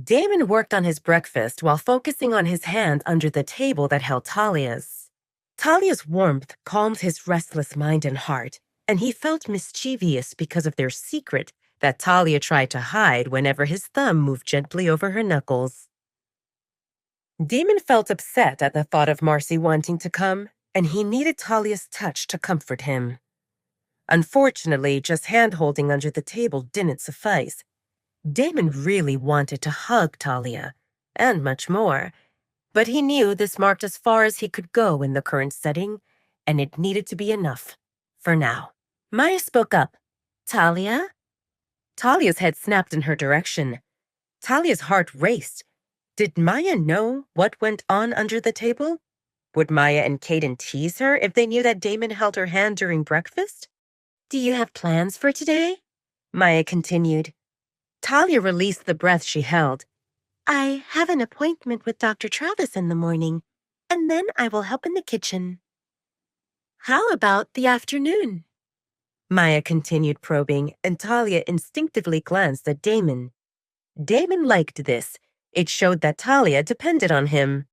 Damon worked on his breakfast while focusing on his hand under the table that held Talia's. Talia's warmth calmed his restless mind and heart, and he felt mischievous because of their secret that Talia tried to hide whenever his thumb moved gently over her knuckles. Damon felt upset at the thought of Marcy wanting to come, and he needed Talia's touch to comfort him. Unfortunately, just hand-holding under the table didn't suffice. Damon really wanted to hug Talia, and much more, but he knew this marked as far as he could go in the current setting, and it needed to be enough, for now. Maya spoke up. "Talia?" Talia's head snapped in her direction. Talia's heart raced. Did Maya know what went on under the table? Would Maya and Caden tease her if they knew that Damon held her hand during breakfast? "Do you have plans for today?" Maya continued. Talia released the breath she held. "I have an appointment with Dr. Travis in the morning, and then I will help in the kitchen." "How about the afternoon?" Maya continued probing, and Talia instinctively glanced at Damon. Damon liked this. It showed that Talia depended on him.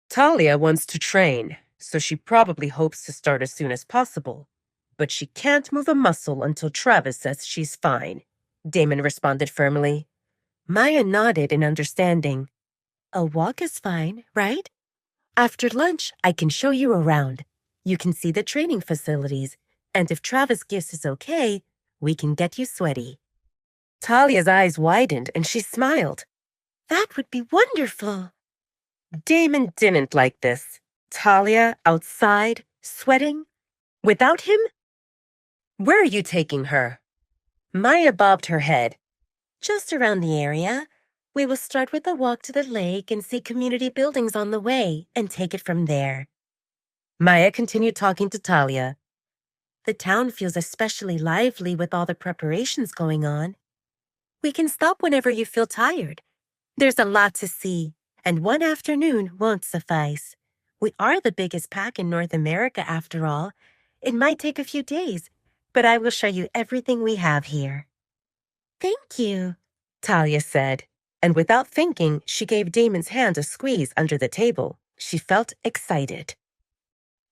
Talia wants to train, so she probably hopes to start as soon as possible. But she can't move a muscle until Travis says she's fine, Damon responded firmly. Maya nodded in understanding. "A walk is fine, right? After lunch, I can show you around. You can see the training facilities, and if Travis gives his okay, we can get you sweaty." Talia's eyes widened and she smiled. "That would be wonderful." Damon didn't like this. Talia outside, sweating? Without him? "Where are you taking her?" Maya bobbed her head. "Just around the area. We will start with a walk to the lake and see community buildings on the way and take it from there." Maya continued talking to Talia. "The town feels especially lively with all the preparations going on. We can stop whenever you feel tired. There's a lot to see, and one afternoon won't suffice. We are the biggest pack in North America after all. It might take a few days, but I will show you everything we have here." "Thank you," Talia said, and without thinking, she gave Damon's hand a squeeze under the table. She felt excited.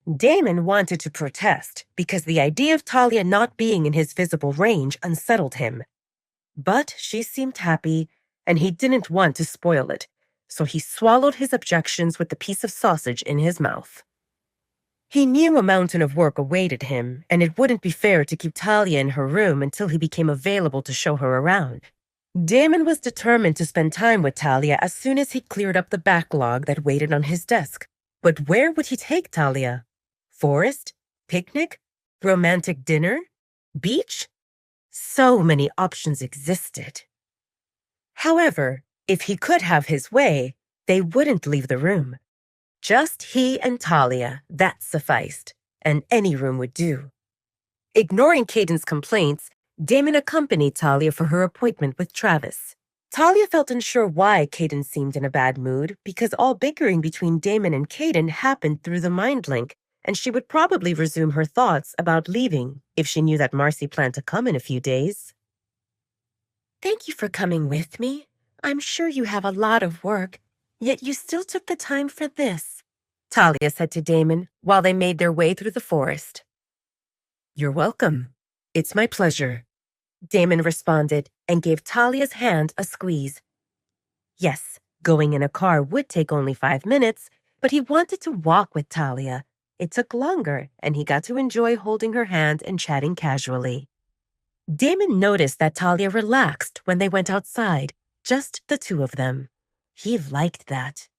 Damon wanted to protest because the idea of Talia not being in his visible range unsettled him. But she seemed happy, and he didn't want to spoil it, so he swallowed his objections with the piece of sausage in his mouth. He knew a mountain of work awaited him, and it wouldn't be fair to keep Talia in her room until he became available to show her around. Damon was determined to spend time with Talia as soon as he cleared up the backlog that waited on his desk. But where would he take Talia? Forest? Picnic? Romantic dinner? Beach? So many options existed. However, if he could have his way, they wouldn't leave the room. Just he and Talia, that sufficed, and any room would do. Ignoring Caden's complaints, Damon accompanied Talia for her appointment with Travis. Talia felt unsure why Caden seemed in a bad mood because all bickering between Damon and Caden happened through the mind link, and she would probably resume her thoughts about leaving if she knew that Marcy planned to come in a few days. "Thank you for coming with me. I'm sure you have a lot of work, yet you still took the time for this," Talia said to Damon while they made their way through the forest. "You're welcome. It's my pleasure," Damon responded and gave Talia's hand a squeeze. Yes, going in a car would take only 5 minutes, but he wanted to walk with Talia. It took longer, and he got to enjoy holding her hand and chatting casually. Damon noticed that Talia relaxed when they went outside, just the two of them. He liked that.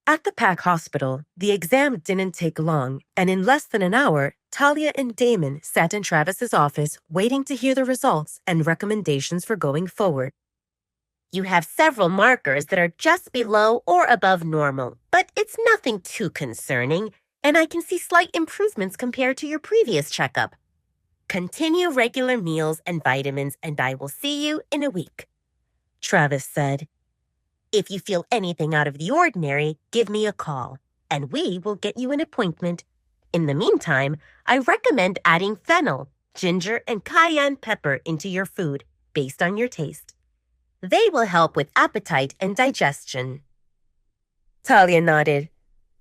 At the Pack Hospital, the exam didn't take long, and in less than an hour, Talia and Damon sat in Travis's office waiting to hear the results and recommendations for going forward. "You have several markers that are just below or above normal, but it's nothing too concerning, and I can see slight improvements compared to your previous checkup. Continue regular meals and vitamins, and I will see you in a week," Travis said. "If you feel anything out of the ordinary, give me a call, and we will get you an appointment. In the meantime, I recommend adding fennel, ginger, and cayenne pepper into your food based on your taste." They will help with appetite and digestion. Talia nodded.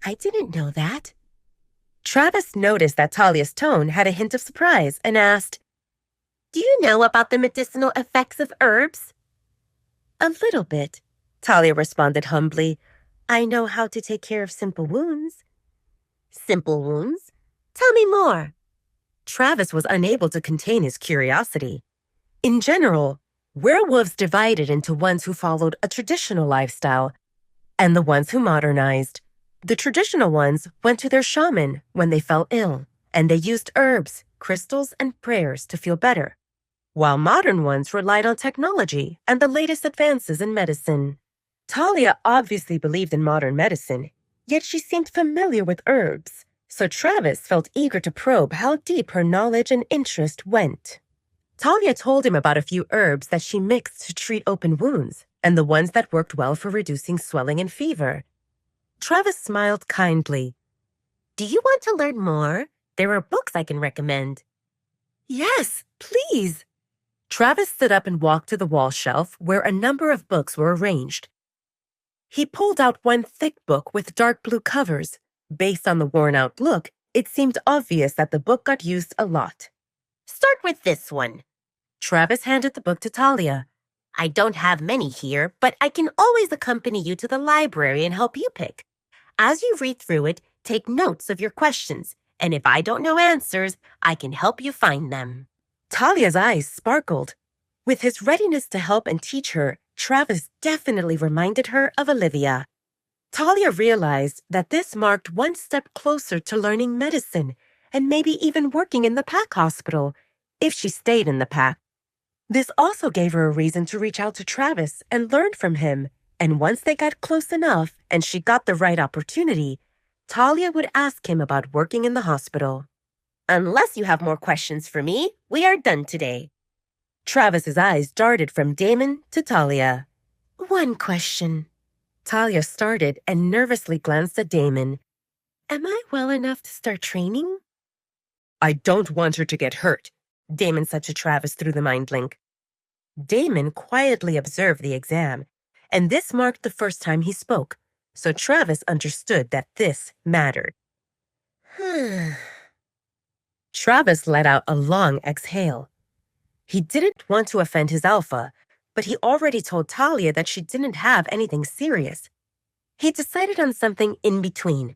I didn't know that. Travis noticed that Talia's tone had a hint of surprise and asked, Do you know about the medicinal effects of herbs? A little bit, Talia responded humbly. I know how to take care of simple wounds. Simple wounds? Tell me more. Travis was unable to contain his curiosity. In general, werewolves divided into ones who followed a traditional lifestyle and the ones who modernized. The traditional ones went to their shaman when they fell ill, and they used herbs, crystals, and prayers to feel better, while modern ones relied on technology and the latest advances in medicine. Talia obviously believed in modern medicine, yet she seemed familiar with herbs, so Travis felt eager to probe how deep her knowledge and interest went. Talia told him about a few herbs that she mixed to treat open wounds, and the ones that worked well for reducing swelling and fever. Travis smiled kindly. Do you want to learn more? There are books I can recommend. Yes, please. Travis stood up and walked to the wall shelf where a number of books were arranged. He pulled out one thick book with dark blue covers. Based on the worn-out look, it seemed obvious that the book got used a lot. Start with this one. Travis handed the book to Talia. I don't have many here, but I can always accompany you to the library and help you pick. As you read through it, take notes of your questions, and if I don't know answers, I can help you find them. Talia's eyes sparkled. With his readiness to help and teach her, Travis definitely reminded her of Olivia. Talia realized that this marked one step closer to learning medicine and maybe even working in the pack hospital, if she stayed in the pack. This also gave her a reason to reach out to Travis and learn from him, and once they got close enough and she got the right opportunity, Talia would ask him about working in the hospital. Unless you have more questions for me, we are done today. Travis's eyes darted from Damon to Talia. One question. Talia started and nervously glanced at Damon. Am I well enough to start training? I don't want her to get hurt, Damon said to Travis through the mind link. Damon quietly observed the exam, and this marked the first time he spoke, so Travis understood that this mattered. Travis let out a long exhale. He didn't want to offend his alpha, but he already told Talia that she didn't have anything serious. He decided on something in between.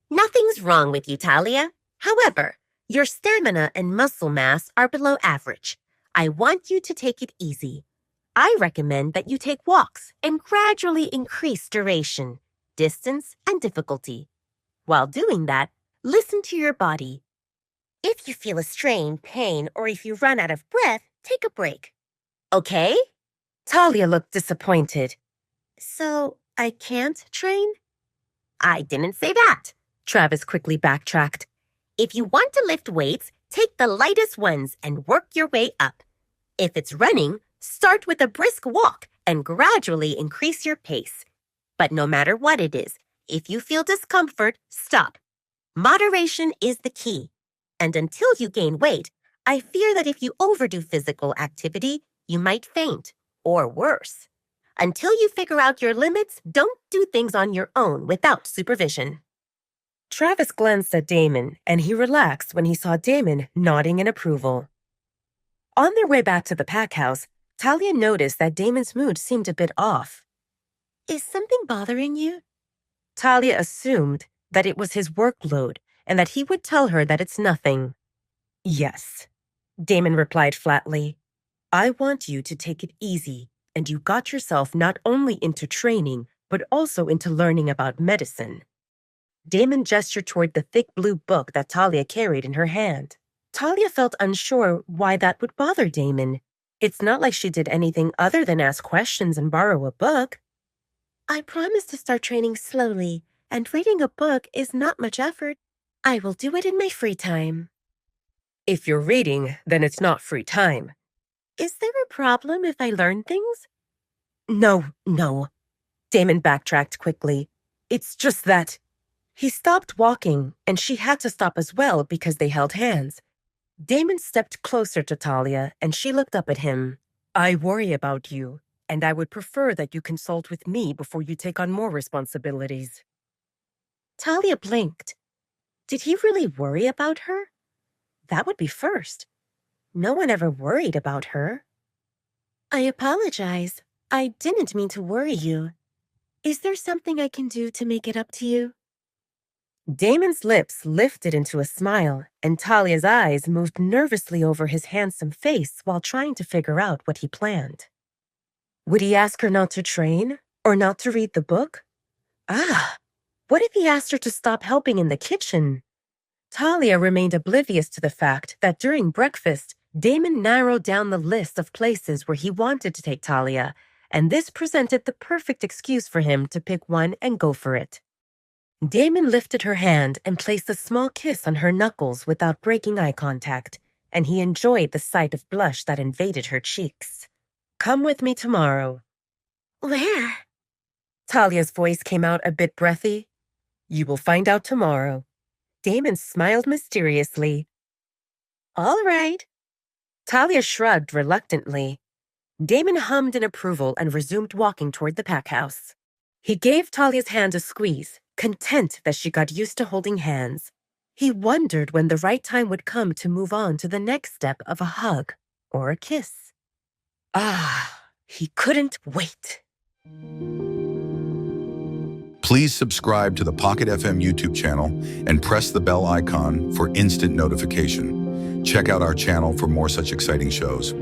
Nothing's wrong with you, Talia. However, your stamina and muscle mass are below average. I want you to take it easy. I recommend that you take walks and gradually increase duration, distance, and difficulty. While doing that, listen to your body. If you feel a strain, pain, or if you run out of breath, take a break. Okay? Talia looked disappointed. So, I can't train? I didn't say that. Travis quickly backtracked. If you want to lift weights, take the lightest ones and work your way up. If it's running, start with a brisk walk and gradually increase your pace. But no matter what it is, if you feel discomfort, stop. Moderation is the key. And until you gain weight, I fear that if you overdo physical activity, you might faint, or worse. Until you figure out your limits, don't do things on your own without supervision. Travis glanced at Damon, and he relaxed when he saw Damon nodding in approval. On their way back to the pack house, Talia noticed that Damon's mood seemed a bit off. Is something bothering you? Talia assumed that it was his workload and that he would tell her that it's nothing. Yes, Damon replied flatly. I want you to take it easy, and you got yourself not only into training, but also into learning about medicine. Damon gestured toward the thick blue book that Talia carried in her hand. Talia felt unsure why that would bother Damon. It's not like she did anything other than ask questions and borrow a book. I promise to start training slowly, and reading a book is not much effort. I will do it in my free time. If you're reading, then it's not free time. Is there a problem if I learn things? No. Damon backtracked quickly. It's just that... He stopped walking, and she had to stop as well because they held hands. Damon stepped closer to Talia, and she looked up at him. I worry about you. And I would prefer that you consult with me before you take on more responsibilities. Talia blinked. Did he really worry about her? That would be first. No one ever worried about her. I apologize. I didn't mean to worry you. Is there something I can do to make it up to you? Damon's lips lifted into a smile, and Talia's eyes moved nervously over his handsome face while trying to figure out what he planned. Would he ask her not to train, or not to read the book? What if he asked her to stop helping in the kitchen? Talia remained oblivious to the fact that during breakfast, Damon narrowed down the list of places where he wanted to take Talia, and this presented the perfect excuse for him to pick one and go for it. Damon lifted her hand and placed a small kiss on her knuckles without breaking eye contact, and he enjoyed the sight of blush that invaded her cheeks. Come with me tomorrow. Where? Talia's voice came out a bit breathy. You will find out tomorrow. Damon smiled mysteriously. All right. Talia shrugged reluctantly. Damon hummed in approval and resumed walking toward the pack house. He gave Talia's hand a squeeze, content that she got used to holding hands. He wondered when the right time would come to move on to the next step of a hug or a kiss. He couldn't wait. Please subscribe to the Pocket FM YouTube channel and press the bell icon for instant notification. Check out our channel for more such exciting shows.